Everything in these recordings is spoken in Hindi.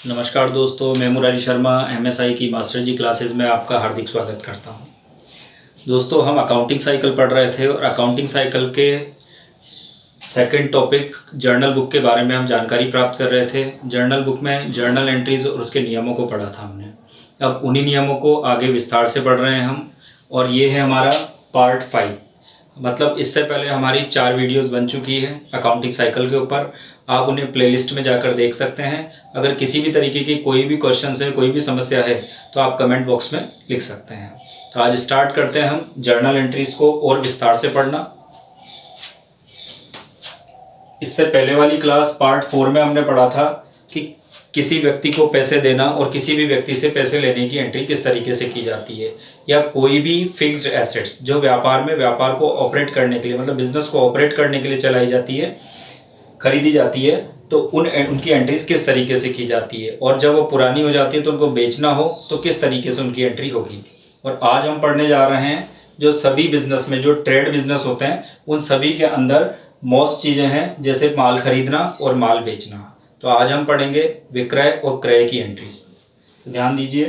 नमस्कार दोस्तों, मैं मुरारी शर्मा एमएसआई की मास्टर जी क्लासेस में आपका हार्दिक स्वागत करता हूं। दोस्तों, हम अकाउंटिंग साइकिल पढ़ रहे थे और अकाउंटिंग साइकिल के सेकंड टॉपिक जर्नल बुक के बारे में हम जानकारी प्राप्त कर रहे थे। जर्नल बुक में जर्नल एंट्रीज और उसके नियमों को पढ़ा था हमने। अब उन्हीं नियमों को आगे विस्तार से पढ़ रहे हैं हम, और ये है हमारा पार्ट 5। मतलब इससे पहले हमारी 4 वीडियोस बन चुकी है अकाउंटिंग साइकिल के ऊपर। आप उन्हें प्लेलिस्ट में जाकर देख सकते हैं। अगर किसी भी तरीके की कोई भी क्वेश्चन है, कोई भी समस्या है, तो आप कमेंट बॉक्स में लिख सकते हैं। तो आज स्टार्ट करते हैं हम जर्नल एंट्रीज को और विस्तार से पढ़ना। इससे पहले वाली क्लास पार्ट 4 में हमने पढ़ा था कि किसी व्यक्ति को पैसे देना और किसी भी व्यक्ति से पैसे लेने की एंट्री किस तरीके से की जाती है, या कोई भी फिक्स्ड एसेट्स जो व्यापार को ऑपरेट करने के लिए, मतलब बिजनेस को ऑपरेट करने के लिए चलाई जाती है, खरीदी जाती है, तो उनकी एंट्रीज किस तरीके से की जाती है, और जब वो पुरानी हो जाती है तो उनको बेचना हो तो किस तरीके से उनकी एंट्री होगी। और आज हम पढ़ने जा रहे हैं जो सभी बिजनेस में, जो ट्रेड बिजनेस होते हैं, उन सभी के अंदर मोस्ट चीज़ें हैं, जैसे माल खरीदना और माल बेचना। तो आज हम पढ़ेंगे विक्रय और क्रय की एंट्रीज। तो ध्यान दीजिए,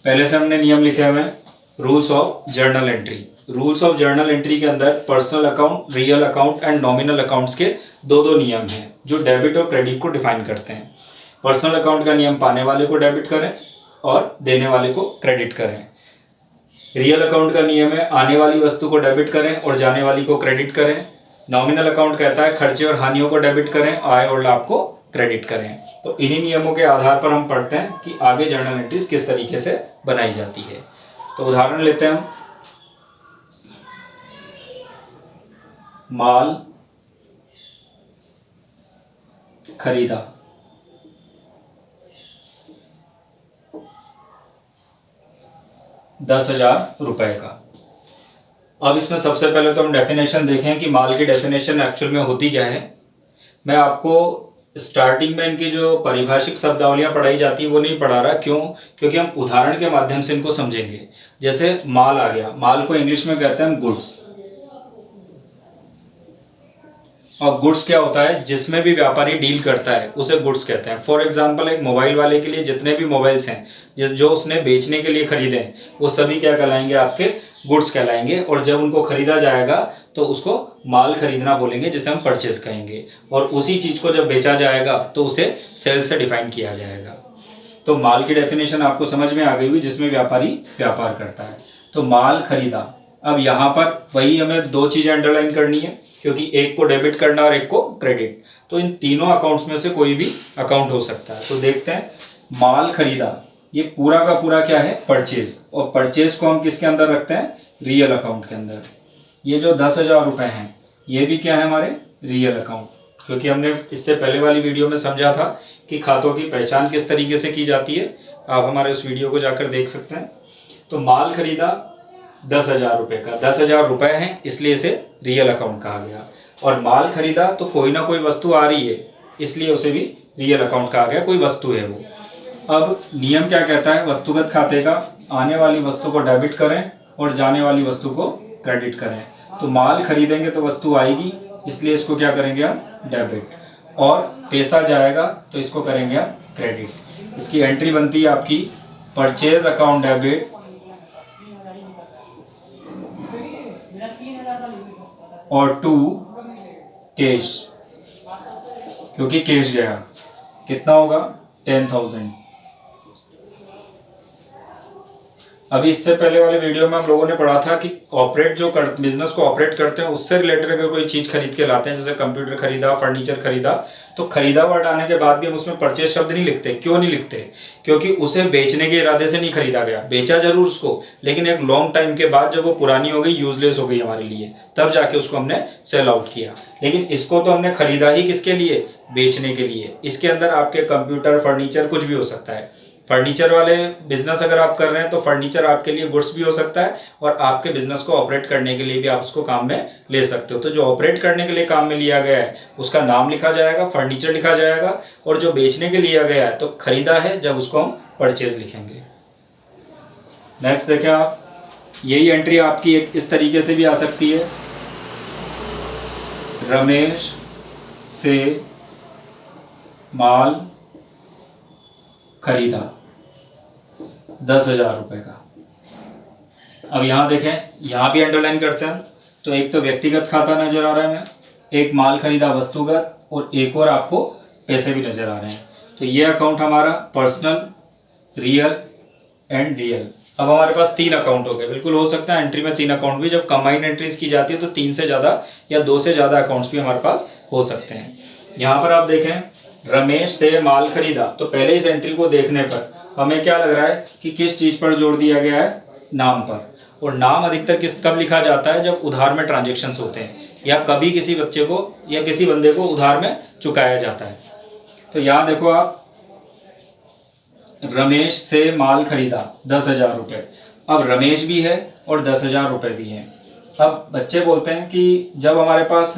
पहले से हमने नियम लिखे हुए हैं। Rules of journal entry. Rules of journal entry के अंदर personal account, real account and nominal accounts के दो नियम हैं जो डेबिट और क्रेडिट को डिफाइन करते हैं। पर्सनल अकाउंट का नियम पाने वाले को डेबिट करें और देने वाले को क्रेडिट करें। रियल अकाउंट का नियम है आने वाली वस्तु को डेबिट करें और जाने वाली को क्रेडिट करें। नॉमिनल अकाउंट कहता है खर्चे और हानियों को डेबिट करें, आय और लाभ को क्रेडिट करें। तो इन्हीं नियमों के आधार पर हम पढ़ते हैं कि आगे जर्नल एंट्रीज किस तरीके से बनाई जाती है। तो उदाहरण लेते हैं हम। माल खरीदा, ₹10,000 का। अब इसमें सबसे पहले तो हम डेफिनेशन देखें कि माल की डेफिनेशन एक्चुअल में होती क्या है। मैं आपको स्टार्टिंग में इनकी जो पारिभाषिक शब्दावलियां पढ़ाई जाती है वो नहीं पढ़ा रहा। क्यों? क्योंकि हम उदाहरण के माध्यम से इनको समझेंगे। जैसे माल आ गया, माल को इंग्लिश में कहते हैं गुड्स। और गुड्स क्या होता है? जिसमें भी व्यापारी डील करता है उसे गुड्स कहते हैं। फॉर एग्जांपल, एक मोबाइल वाले के लिए जितने भी मोबाइल्स हैं जो उसने बेचने के लिए खरीदे हैं, वो सभी क्या कहलाएंगे? आपके गुड्स कहलाएंगे। और जब उनको खरीदा जाएगा तो उसको माल खरीदना बोलेंगे, जिसे हम परचेज कहेंगे। और उसी चीज को जब बेचा जाएगा तो उसे सेल से डिफाइन किया जाएगा। तो माल की डेफिनेशन आपको समझ में आ गई हुई, जिसमें व्यापारी व्यापार करता है। तो माल खरीदा। अब यहाँ पर वही हमें 2 चीजें अंडरलाइन करनी है, क्योंकि एक को डेबिट करना और एक को क्रेडिट। तो इन तीनों अकाउंट्स में से कोई भी अकाउंट हो सकता है। तो देखते हैं, माल खरीदा, ये पूरा का पूरा क्या है? परचेज। और परचेज को हम किसके अंदर रखते हैं? रियल अकाउंट के अंदर। ये जो ₹10,000 हैं, ये भी क्या है? हमारे रियल अकाउंट। क्योंकि हमने इससे पहले वाली वीडियो में समझा था कि खातों की पहचान किस तरीके से की जाती है। आप हमारे उस वीडियो को जाकर देख सकते हैं। तो माल खरीदा ₹10,000 का, ₹10,000 है, इसलिए इसे रियल अकाउंट कहा गया। और माल खरीदा तो कोई ना कोई वस्तु आ रही है, इसलिए उसे भी रियल अकाउंट कहा गया, कोई वस्तु है वो। अब नियम क्या कहता है? वस्तुगत खाते का आने वाली वस्तु को डेबिट करें और जाने वाली वस्तु को क्रेडिट करें। तो माल खरीदेंगे तो वस्तु आएगी, इसलिए इसको क्या करेंगे हम? डेबिट। और पैसा जाएगा तो इसको करेंगे हम क्रेडिट। इसकी एंट्री बनती है आपकी परचेज अकाउंट डेबिट और टू कैश, क्योंकि कैश गया। कितना होगा? 10,000। अभी इससे पहले वाले वीडियो में हम लोगों ने पढ़ा था कि बिजनेस को ऑपरेट करते हैं, उससे रिलेटेड अगर कोई चीज खरीद के लाते हैं, जैसे कंप्यूटर खरीदा, फर्नीचर खरीदा, तो खरीदा वर्ड आने के बाद भी हम उसमें परचेज शब्द नहीं लिखते। क्यों नहीं लिखते? क्योंकि उसे बेचने के इरादे से नहीं खरीदा गया। बेचा जरूर उसको, लेकिन एक लॉन्ग टाइम के बाद जब वो पुरानी हो गई, यूजलेस हो गई हमारे लिए, तब जाके उसको हमने सेल आउट किया। लेकिन इसको तो हमने खरीदा ही किसके लिए? बेचने के लिए। इसके अंदर आपके कंप्यूटर, फर्नीचर कुछ भी हो सकता है। फर्नीचर वाले बिजनेस अगर आप कर रहे हैं तो फर्नीचर आपके लिए गुड्स भी हो सकता है, और आपके बिजनेस को ऑपरेट करने के लिए भी आप उसको काम में ले सकते हो। तो जो ऑपरेट करने के लिए काम में लिया गया है उसका नाम लिखा जाएगा, फर्नीचर लिखा जाएगा। और जो बेचने के लिए गया है तो खरीदा है, जब उसको हम परचेज लिखेंगे। नेक्स्ट देखें आप, यही एंट्री आपकी एक इस तरीके से भी आ सकती है। रमेश से माल खरीदा 10,000 रुपये का। अब यहाँ देखें, यहाँ भी अंडरलाइन करते हैं। तो एक तो व्यक्तिगत खाता नजर आ रहा है हमें, एक माल खरीदा वस्तुगत, और एक और आपको पैसे भी नजर आ रहे हैं। तो ये अकाउंट हमारा पर्सनल, रियल एंड रियल। अब हमारे पास 3 अकाउंट हो गए। बिल्कुल हो सकता है एंट्री में 3 अकाउंट भी, जब कंबाइंड एंट्रीज की जाती है तो 3 से ज़्यादा या 2 से ज़्यादा अकाउंट्स भी हमारे पास हो सकते हैं। यहाँ पर आप देखें, रमेश से माल खरीदा, तो पहले इस एंट्री को देखने पर हमें क्या लग रहा है कि किस चीज़ पर जोड़ दिया गया है, नाम पर। और नाम अधिकतर कब लिखा जाता है, जब उधार में ट्रांजेक्शन्स होते हैं या कभी किसी बच्चे को या किसी बंदे को उधार में चुकाया जाता है। तो यहाँ देखो आप, रमेश से माल खरीदा 10,000 रुपये। अब रमेश भी है और 10,000 रुपये भी हैं। अब बच्चे बोलते हैं कि जब हमारे पास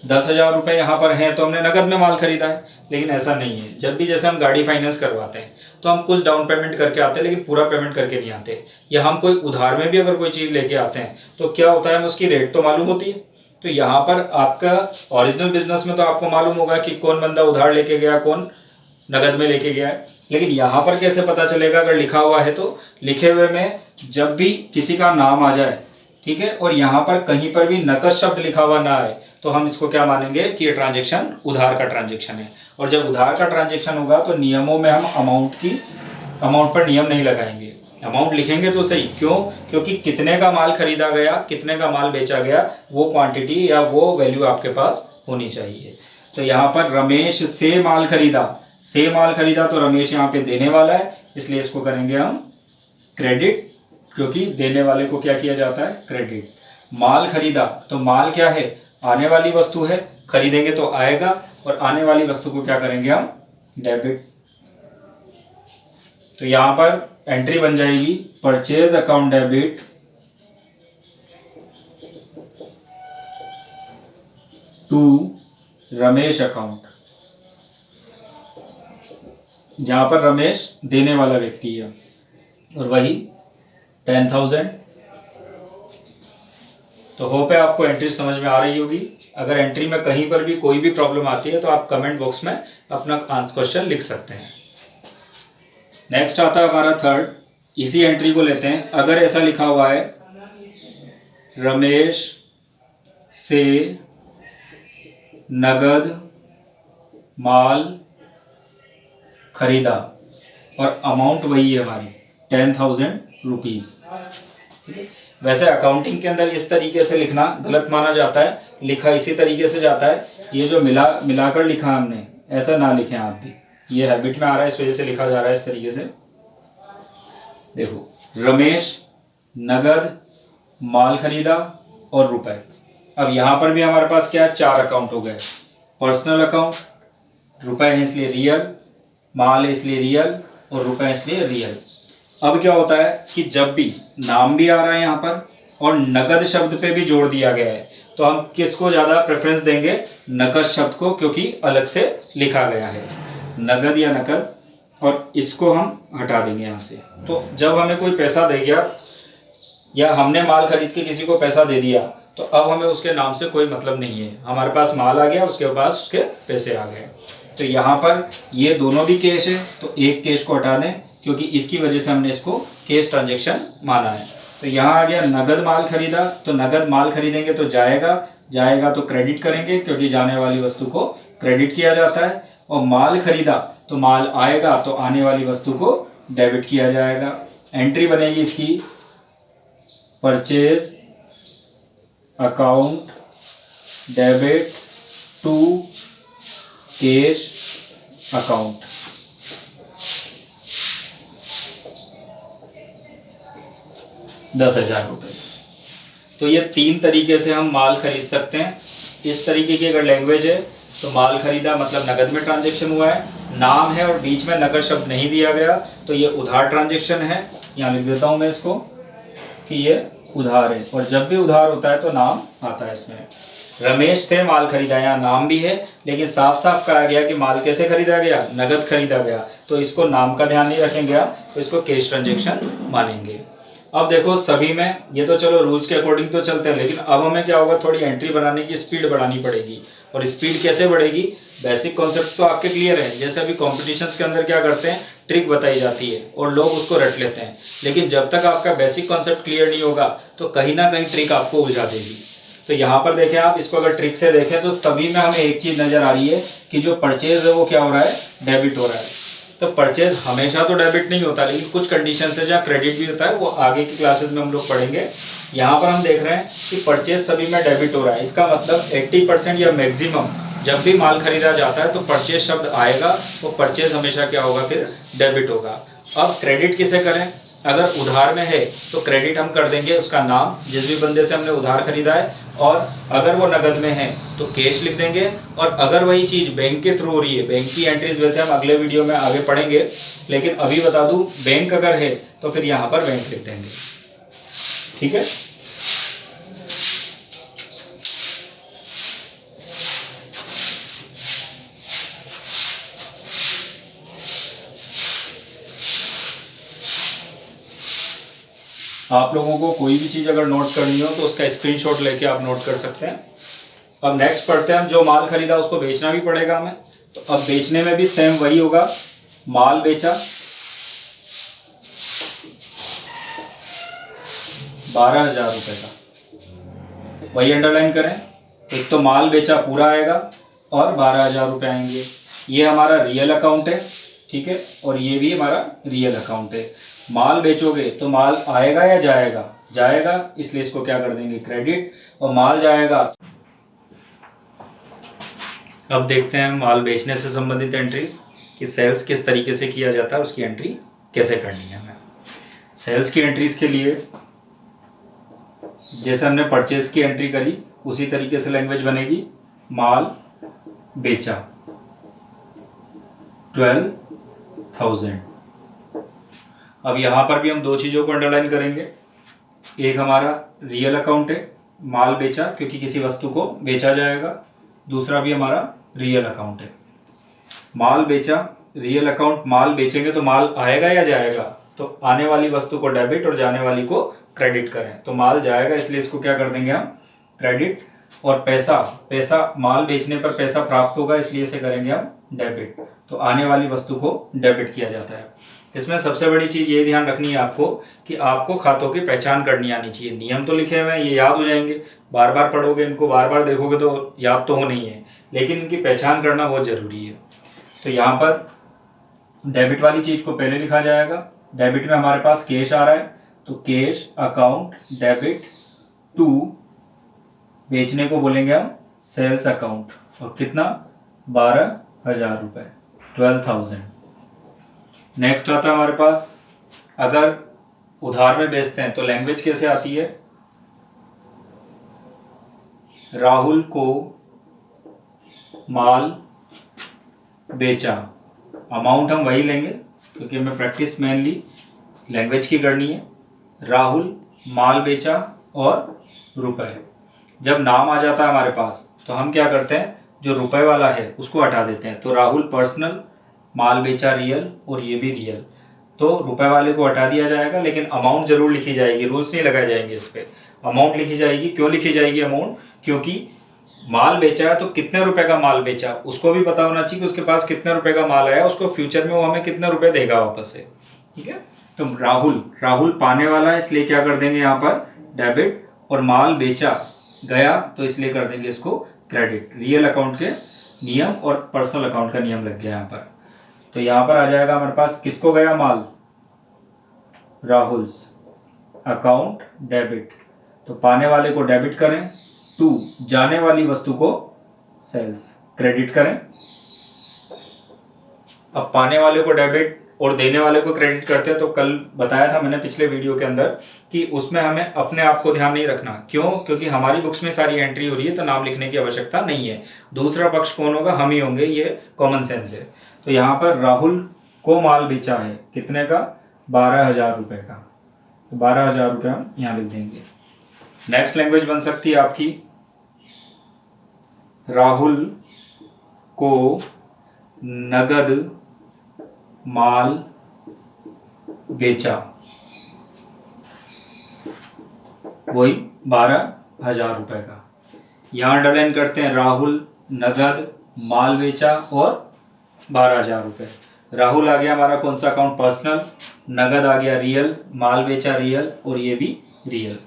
10,000 रुपये यहाँ पर हैं तो हमने नकद में माल खरीदा है, लेकिन ऐसा नहीं है। जब भी जैसे हम गाड़ी फाइनेंस करवाते हैं तो हम कुछ डाउन पेमेंट करके आते हैं, लेकिन पूरा पेमेंट करके नहीं आते। या हम कोई उधार में भी अगर कोई चीज़ लेके आते हैं तो क्या होता है, हमें उसकी रेट तो मालूम होती है। तो यहाँ पर आपका ओरिजिनल बिजनेस में तो आपको मालूम होगा कि कौन बंदा उधार लेके गया, कौन नगद में लेके गया है। लेकिन यहाँ पर कैसे पता चलेगा, अगर लिखा हुआ है तो लिखे हुए में जब भी किसी का नाम आ जाए, ठीक है, और यहाँ पर कहीं पर भी नकद शब्द लिखा हुआ ना आए, तो हम इसको क्या मानेंगे कि ये ट्रांजेक्शन उधार का ट्रांजेक्शन है। और जब उधार का ट्रांजेक्शन होगा तो नियमों में हम अमाउंट पर नियम नहीं लगाएंगे। अमाउंट लिखेंगे तो सही, क्यों? क्योंकि कितने का माल खरीदा गया, कितने का माल बेचा गया, वो क्वांटिटी या वो वैल्यू आपके पास होनी चाहिए। तो यहाँ पर रमेश से माल खरीदा, तो रमेश यहाँ पे देने वाला है, इसलिए इसको करेंगे हम क्रेडिट, क्योंकि देने वाले को क्या किया जाता है, क्रेडिट। माल खरीदा, तो माल क्या है, आने वाली वस्तु है, खरीदेंगे तो आएगा, और आने वाली वस्तु को क्या करेंगे हम, डेबिट। तो यहाँ पर एंट्री बन जाएगी purchase account debit to Ramesh account. जहां पर रमेश देने वाला व्यक्ति है, और वही 10,000। तो होप है आपको एंट्री समझ में आ रही होगी। अगर एंट्री में कहीं पर भी कोई भी प्रॉब्लम आती है तो आप कमेंट बॉक्स में अपना क्वेश्चन लिख सकते हैं। नेक्स्ट आता है हमारा थर्ड। इसी एंट्री को लेते हैं। अगर ऐसा लिखा हुआ है, रमेश से नगद माल खरीदा, और अमाउंट वही है हमारी 10,000 रुपीज। ठीक है, वैसे अकाउंटिंग के अंदर इस तरीके से लिखना गलत माना जाता है, लिखा इसी तरीके से जाता है। ये जो मिलाकर लिखा हमने, ऐसा ना लिखें आप भी, ये हैबिट में आ रहा है, इस वजह से लिखा जा रहा है इस तरीके से। देखो, रमेश नगद माल खरीदा और रुपए। अब यहाँ पर भी हमारे पास क्या है, 4 अकाउंट हो गए। पर्सनल अकाउंट, रुपए है इसलिए रियल, माल है इसलिए रियल, और रुपए है इसलिए रियल। अब क्या होता है कि जब भी नाम भी आ रहा है यहाँ पर और नगद शब्द पे भी जोड़ दिया गया है, तो हम किसको ज़्यादा प्रेफरेंस देंगे, नकद शब्द को, क्योंकि अलग से लिखा गया है, नगद या नकद, और इसको हम हटा देंगे यहाँ से। तो जब हमें कोई पैसा दे गया या हमने माल खरीद के किसी को पैसा दे दिया, तो अब हमें उसके नाम से कोई मतलब नहीं है। हमारे पास माल आ गया, उसके पास उसके पैसे आ गए। तो यहाँ पर ये दोनों भी कैश है, तो एक कैश को हटा दें, क्योंकि इसकी वजह से हमने इसको कैश ट्रांजैक्शन माना है। तो यहाँ आ गया नगद माल खरीदा, तो नगद माल खरीदेंगे तो जाएगा तो क्रेडिट करेंगे, क्योंकि जाने वाली वस्तु को क्रेडिट किया जाता है। और माल खरीदा तो माल आएगा, तो आने वाली वस्तु को डेबिट किया जाएगा। एंट्री बनेगी इसकी purchase account debit to cash account. ₹10,000। तो ये 3 तरीके से हम माल खरीद सकते हैं। इस तरीके की अगर लैंग्वेज है तो माल खरीदा मतलब नगद में ट्रांजैक्शन हुआ है, नाम है और बीच में नगद शब्द नहीं दिया गया, तो ये उधार ट्रांजैक्शन है। यहाँ लिख देता हूँ मैं इसको कि ये उधार है, और जब भी उधार होता है तो नाम आता है इसमें। रमेश से माल खरीदा, यहाँ नाम भी है, लेकिन साफ साफ कहा गया कि माल कैसे खरीदा गया, नगद खरीदा गया, तो इसको नाम का ध्यान नहीं रखेंगे आप, तो इसको कैश ट्रांजैक्शन मानेंगे। अब देखो सभी में ये तो चलो रूल्स के अकॉर्डिंग तो चलते हैं, लेकिन अब हमें क्या होगा, थोड़ी एंट्री बनाने की स्पीड बढ़ानी पड़ेगी। और स्पीड कैसे बढ़ेगी, बेसिक कॉन्सेप्ट तो आपके क्लियर है। जैसे अभी कॉम्पिटिशन्स के अंदर क्या करते हैं, ट्रिक बताई जाती है और लोग उसको रट लेते हैं, लेकिन जब तक आपका बेसिक कॉन्सेप्ट क्लियर नहीं होगा तो कहीं ना कहीं ट्रिक आपको उलझा देगी। तो यहाँ पर देखें आप, इसको अगर ट्रिक से देखें तो सभी में हमें एक चीज़ नज़र आ रही है कि जो परचेज है वो क्या हो रहा है, डेबिट हो रहा है। तो परचेज हमेशा तो डेबिट नहीं होता, लेकिन कुछ कंडीशन से जहाँ क्रेडिट भी होता है, वो आगे की क्लासेस में हम लोग पढ़ेंगे। यहाँ पर हम देख रहे हैं कि परचेज सभी में डेबिट हो रहा है। इसका मतलब 80% या मैक्सिमम जब भी माल खरीदा जाता है तो परचेज शब्द आएगा, वो परचेज हमेशा क्या होगा, फिर डेबिट होगा। अब क्रेडिट किसे करें, अगर उधार में है तो क्रेडिट हम कर देंगे उसका नाम, जिस भी बंदे से हमने उधार खरीदा है, और अगर वो नगद में है तो कैश लिख देंगे। और अगर वही चीज़ बैंक के थ्रू हो रही है, बैंक की एंट्रीज वैसे हम अगले वीडियो में आगे पढ़ेंगे, लेकिन अभी बता दूं बैंक अगर है तो फिर यहाँ पर बैंक लिख देंगे। ठीक है। आप लोगों को कोई भी चीज़ अगर नोट करनी हो तो उसका स्क्रीनशॉट लेके आप नोट कर सकते हैं। अब नेक्स्ट पढ़ते हैं हम, जो माल खरीदा उसको बेचना भी पड़ेगा हमें। तो अब बेचने में भी सेम वही होगा, माल बेचा 12,000 रुपये का, वही अंडरलाइन करें। एक तो माल बेचा पूरा आएगा और 12,000 रुपये आएंगे, ये हमारा रियल अकाउंट है। ठीक है, और ये भी हमारा रियल अकाउंट है। माल बेचोगे तो माल आएगा या जाएगा, जाएगा, इसलिए इसको क्या कर देंगे, क्रेडिट। और माल जाएगा। अब देखते हैं माल बेचने से संबंधित एंट्रीज कि सेल्स किस तरीके से किया जाता है, उसकी एंट्री कैसे करनी है हमें। सेल्स की एंट्रीज के लिए जैसे हमने परचेज की एंट्री करी उसी तरीके से लैंग्वेज बनेगी। माल बेचा 12,000। अब यहाँ पर भी हम दो चीज़ों को अंडरलाइन करेंगे। एक हमारा रियल अकाउंट है, माल बेचा क्योंकि किसी वस्तु को बेचा जाएगा। दूसरा भी हमारा रियल अकाउंट है, माल बेचा, रियल अकाउंट। माल बेचेंगे तो माल आएगा या जाएगा, तो आने वाली वस्तु को डेबिट और जाने वाली को क्रेडिट करें। तो माल जाएगा इसलिए इसको क्या कर देंगे हम, क्रेडिट। और पैसा, पैसा माल बेचने पर पैसा प्राप्त होगा इसलिए इसे करेंगे हम डेबिट। तो आने वाली वस्तु को डेबिट किया जाता है। इसमें सबसे बड़ी चीज़ ये ध्यान रखनी है आपको कि आपको खातों की पहचान करनी आनी चाहिए। नियम तो लिखे हुए हैं, ये याद हो जाएंगे, बार बार पढ़ोगे इनको, बार बार देखोगे तो याद तो हो नहीं है, लेकिन इनकी पहचान करना बहुत ज़रूरी है। तो यहाँ पर डेबिट वाली चीज़ को पहले लिखा जाएगा। डेबिट में हमारे पास कैश आ रहा है, तो कैश अकाउंट डेबिट टू, बेचने को बोलेंगे हम सेल्स अकाउंट, और कितना, 12,000 रुपये, 12,000। नेक्स्ट आता है हमारे पास, अगर उधार में बेचते हैं तो लैंग्वेज कैसे आती है, राहुल को माल बेचा। अमाउंट हम वही लेंगे क्योंकि हमें प्रैक्टिस मेनली लैंग्वेज की करनी है। राहुल माल बेचा और रुपए। जब नाम आ जाता है हमारे पास तो हम क्या करते हैं, जो रुपए वाला है उसको हटा देते हैं। तो राहुल पर्सनल, माल बेचा रियल, और ये भी रियल, तो रुपए वाले को हटा दिया जाएगा, लेकिन अमाउंट जरूर लिखी जाएगी, रूल्स नहीं लगाए जाएंगे इस पर। अमाउंट लिखी जाएगी। क्यों लिखी जाएगी अमाउंट, क्योंकि माल बेचा है तो कितने रुपए का माल बेचा उसको भी पता होना चाहिए कि उसके पास कितने रुपए का माल आया, उसको फ्यूचर में वो हमें कितने रुपए देगा वापस से। ठीक है, तो राहुल पाने वाला है इसलिए क्या कर देंगे यहाँ पर डेबिट, और माल बेचा गया तो इसलिए कर देंगे इसको क्रेडिट। रियल अकाउंट के नियम और पर्सनल अकाउंट का नियम लग गया यहाँ पर। तो यहाँ पर आ जाएगा हमारे पास, किसको गया माल, राहुल्स, अकाउंट डेबिट, तो पाने वाले को डेबिट करें, टू जाने वाली वस्तु को सेल्स क्रेडिट करें। अब पाने वाले को डेबिट और देने वाले को क्रेडिट करते हैं, तो कल बताया था मैंने पिछले वीडियो के अंदर कि उसमें हमें अपने आप को ध्यान नहीं रखना। क्यों, क्योंकि हमारी बुक्स में सारी एंट्री हो रही है तो नाम लिखने की आवश्यकता नहीं है। दूसरा पक्ष कौन होगा, हम ही होंगे, ये कॉमन सेंस है। तो यहाँ पर राहुल को माल बेचा है कितने का, 12,000 रुपये का, तो 12,000 रुपये हम यहाँ लिख देंगे। नेक्स्ट लैंग्वेज बन सकती है आपकी, राहुल को नगद माल बेचा, वही 12,000 रुपये का। यहाँ अंडरलाइन करते हैं, राहुल नगद माल बेचा और 12,000 रुपये। राहुल आ गया हमारा कौन सा अकाउंट, पर्सनल, नगद आ गया रियल, माल बेचा रियल, और ये भी रियल।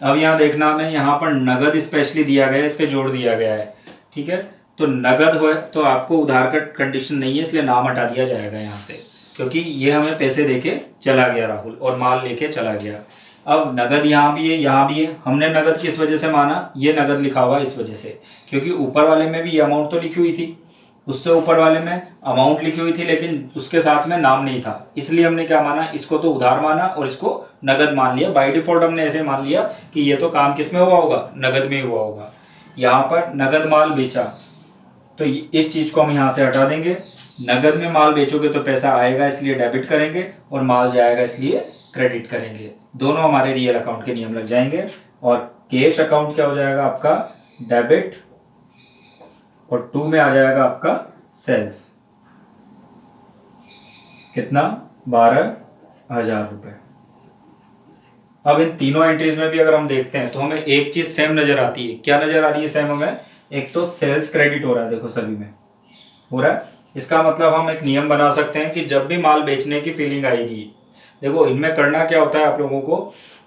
अब यहाँ देखना हमें, यहाँ पर नगद स्पेशली दिया गया है, इस पे जोड़ दिया गया है, ठीक है। तो नगद हो तो आपको उधार का कंडीशन नहीं है, इसलिए नाम हटा दिया जाएगा यहाँ से, क्योंकि ये हमें पैसे देके चला गया राहुल और माल लेके चला गया। अब नगद यहाँ भी है, यहाँ भी है। हमने नगद किस वजह से माना, ये नगद लिखा हुआ है इस वजह से, क्योंकि ऊपर वाले में भी ये अमाउंट तो लिखी हुई थी, उससे ऊपर वाले में अमाउंट लिखी हुई थी, लेकिन उसके साथ में नाम नहीं था, इसलिए हमने क्या माना, इसको तो उधार माना और इसको नगद मान लिया। बाय डिफॉल्ट हमने ऐसे मान लिया कि ये तो काम किस में हुआ होगा, नगद में हुआ होगा। यहाँ पर नगद माल बेचा, तो इस चीज को हम यहाँ से हटा देंगे। नगद में माल बेचोगे तो पैसा आएगा, इसलिए डेबिट करेंगे, और माल जाएगा इसलिए क्रेडिट करेंगे। दोनों हमारे रियल अकाउंट के नियम लग जाएंगे। और कैश अकाउंट क्या हो जाएगा आपका, डेबिट, और 2 में आ जाएगा आपका सेल्स, कितना, 12,000 रुपए। अब इन तीनों एंट्रीज में भी अगर हम देखते हैं तो हमें एक चीज सेम नजर आती है। क्या नजर आ रही है सेम हमें, एक तो सेल्स क्रेडिट हो रहा है, देखो सभी में हो रहा है। इसका मतलब हम एक नियम बना सकते हैं कि जब भी माल बेचने की फीलिंग आएगी, देखो इनमें करना क्या होता है आप लोगों को,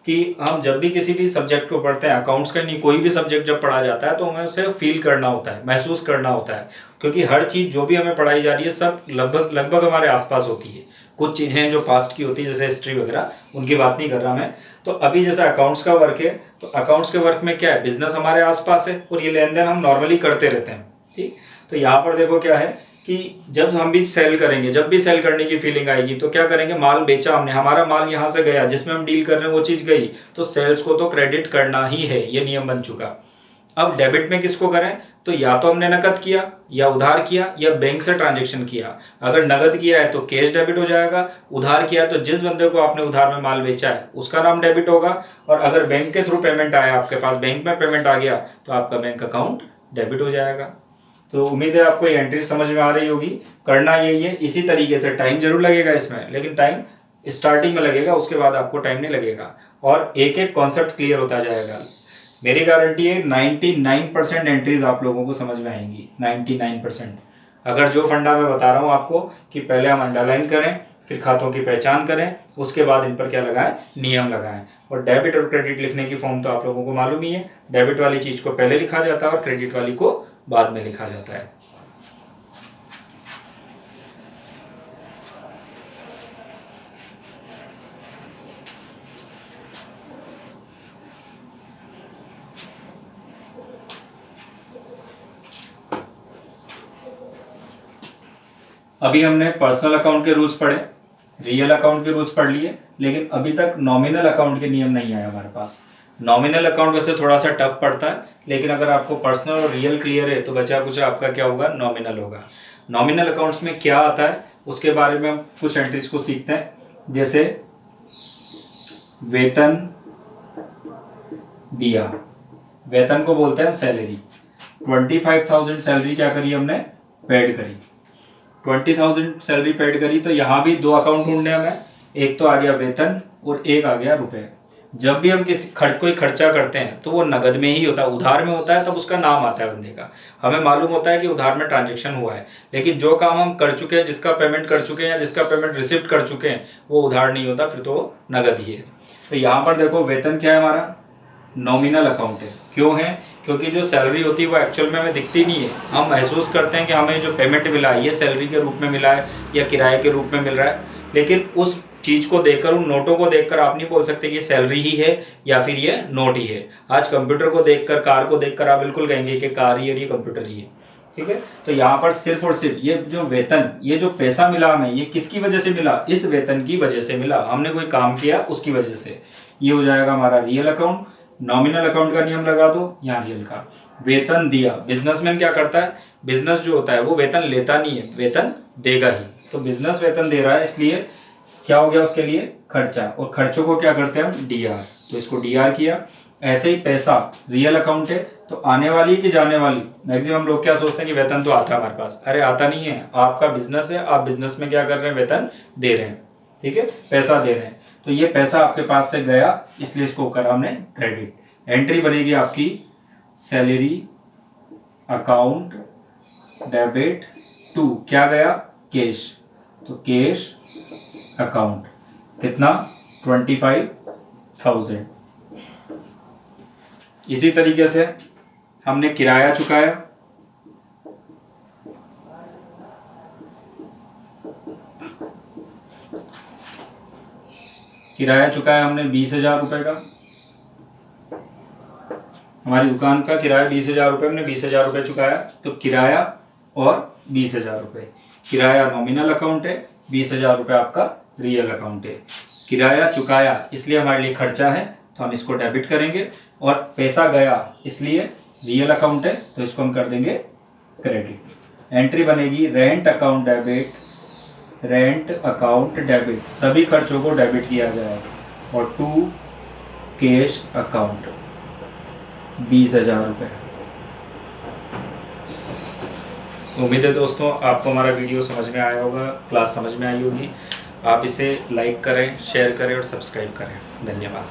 कि हम जब भी किसी भी सब्जेक्ट को पढ़ते हैं, अकाउंट्स का नहीं कोई भी सब्जेक्ट जब पढ़ा जाता है, तो हमें उसे फील करना होता है, महसूस करना होता है, क्योंकि हर चीज जो भी हमें पढ़ाई जा रही है सब लगभग लगभग हमारे आसपास होती है। कुछ चीजें जो पास्ट की होती है जैसे हिस्ट्री वगैरह, उनकी बात नहीं कर रहा मैं। तो अभी जैसे अकाउंट्स का वर्क है, तो अकाउंट्स के वर्क में क्या है, बिजनेस हमारे आसपास है और ये लेन देन हम नॉर्मली करते रहते हैं, ठीक। तो यहाँ पर देखो क्या है कि जब हम भी सेल करेंगे, जब भी सेल करने की फीलिंग आएगी, तो क्या करेंगे, माल बेचा हमने, हमारा माल यहाँ से गया, जिसमें हम डील कर रहे हैं वो चीज गई, तो सेल्स को तो क्रेडिट करना ही है, ये नियम बन चुका। अब डेबिट में किसको करें, तो या तो हमने नकद किया, या उधार किया, या बैंक से ट्रांजेक्शन किया। अगर नकद किया है तो कैश डेबिट हो जाएगा, उधार किया है तो जिस बंदे को आपने उधार में माल बेचा है उसका नाम डेबिट होगा, और अगर बैंक के थ्रू पेमेंट आया आपके पास, बैंक में पेमेंट आ गया, तो आपका बैंक अकाउंट डेबिट हो जाएगा। तो उम्मीद है आपको ये एंट्री समझ में आ रही होगी। करना यही है, इसी तरीके से, टाइम जरूर लगेगा इसमें, लेकिन टाइम स्टार्टिंग में लगेगा, उसके बाद आपको टाइम नहीं लगेगा, और एक एक कॉन्सेप्ट क्लियर होता जाएगा। मेरी गारंटी है 99% एंट्रीज आप लोगों को समझ में आएंगी, 99%। अगर जो फंडा मैं बता रहा हूँ आपको, कि पहले हम अंडरलाइन करें, फिर खातों की पहचान करें, उसके बाद इन पर क्या लगाएं, नियम लगाएं। और डेबिट और क्रेडिट लिखने की फॉर्म तो आप लोगों को मालूम ही है, डेबिट वाली चीज को पहले लिखा जाता है और क्रेडिट वाली को बाद में लिखा जाता है। अभी हमने पर्सनल अकाउंट के रूल्स पढ़े, रियल अकाउंट के रूल्स पढ़ लिए, लेकिन अभी तक नॉमिनल अकाउंट के नियम नहीं आए हमारे पास। नॉमिनल अकाउंट वैसे थोड़ा सा टफ पड़ता है, लेकिन अगर आपको पर्सनल और रियल क्लियर है तो बचा कुछ आपका क्या होगा, नॉमिनल होगा। नॉमिनल अकाउंट्स में क्या आता है उसके बारे में हम कुछ एंट्रीज को सीखते हैं। जैसे वेतन दिया, वेतन को बोलते हैं सैलरी। 25,000 सैलरी क्या करी हमने, पेड करी। 20,000 सैलरी पेड करी, तो यहाँ भी दो अकाउंट ढूंढने हमें, एक तो आ गया वेतन और एक आ गया रुपए। जब भी हम किसी कोई खर्चा करते हैं तो वो नगद में ही होता है, उधार में होता है तब उसका नाम आता है बंदे का, हमें मालूम होता है कि उधार में ट्रांजेक्शन हुआ है। लेकिन जो काम हम कर चुके हैं, जिसका पेमेंट कर चुके हैं या जिसका पेमेंट रिसिप्ट कर चुके हैं, वो उधार नहीं होता, फिर तो नगद ही है। तो यहाँ पर देखो वेतन क्या है हमारा, नॉमिनल अकाउंट है। क्यों है, क्योंकि जो सैलरी होती है वो एक्चुअल में हमें दिखती नहीं है, हम महसूस करते हैं कि हमें जो पेमेंट मिला है ये सैलरी के रूप में मिला है या किराए के रूप में मिल रहा है, लेकिन उस चीज को देखकर, उन नोटों को देखकर आप नहीं बोल सकते कि ये सैलरी ही है या फिर ये नोट ही है। आज कंप्यूटर को देखकर, कार को देखकर आप बिल्कुल कहेंगे कि कार ही है, ये कंप्यूटर ही है, ठीक है। तो यहाँ पर सिर्फ और सिर्फ ये जो वेतन, ये जो पैसा मिला हमें, ये किसकी वजह से मिला, इस वेतन की वजह से मिला, हमने कोई काम किया उसकी वजह से। ये हो जाएगा हमारा रियल अकाउंट। नॉमिनल अकाउंट का नियम लगा दो, यहाँ रियल का। वेतन दिया, बिजनेसमैन क्या करता है, बिजनेस जो होता है वो वेतन लेता नहीं है, वेतन देगा ही। तो बिजनेस वेतन दे रहा है, इसलिए क्या हो गया उसके लिए, खर्चा, और खर्चों को क्या करते हैं हम, डीआर, तो इसको डीआर किया। ऐसे ही पैसा रियल अकाउंट है, तो आने वाली कि जाने वाली, मैक्सिमम लोग क्या सोचते हैं कि वेतन तो आता है हमारे पास, अरे आता नहीं है, आपका बिजनेस है, आप बिजनेस में क्या कर रहे हैं, वेतन दे रहे हैं, ठीक है, पैसा दे रहे हैं। तो ये पैसा आपके पास से गया, इसलिए इसको करा हमने क्रेडिट। एंट्री बनेगी आपकी सैलरी अकाउंट डेबिट टू क्या गया, कैश, तो कैश अकाउंट कितना 25,000। इसी तरीके से हमने किराया चुकाया, हमने 20,000 रुपए का, हमारी दुकान का किराया 20,000 रुपये, हमने 20,000 रुपये चुकाया। तो किराया और 20,000 रुपये, किराया नॉमिनल अकाउंट है, 20,000 रुपये आपका रियल अकाउंट है। किराया चुकाया इसलिए हमारे लिए खर्चा है तो हम इसको डेबिट करेंगे, और पैसा गया इसलिए रियल अकाउंट है तो इसको हम कर देंगे क्रेडिट। एंट्री बनेगी rent account debit, rent account debit, सभी खर्चों को डेबिट किया जाएगा। और टू कैश अकाउंट 20,000 रुपये। उम्मीद है दोस्तों आपको हमारा वीडियो समझ में आया होगा, क्लास समझ में आई होगी। आप इसे लाइक करें, शेयर करें और सब्सक्राइब करें। धन्यवाद।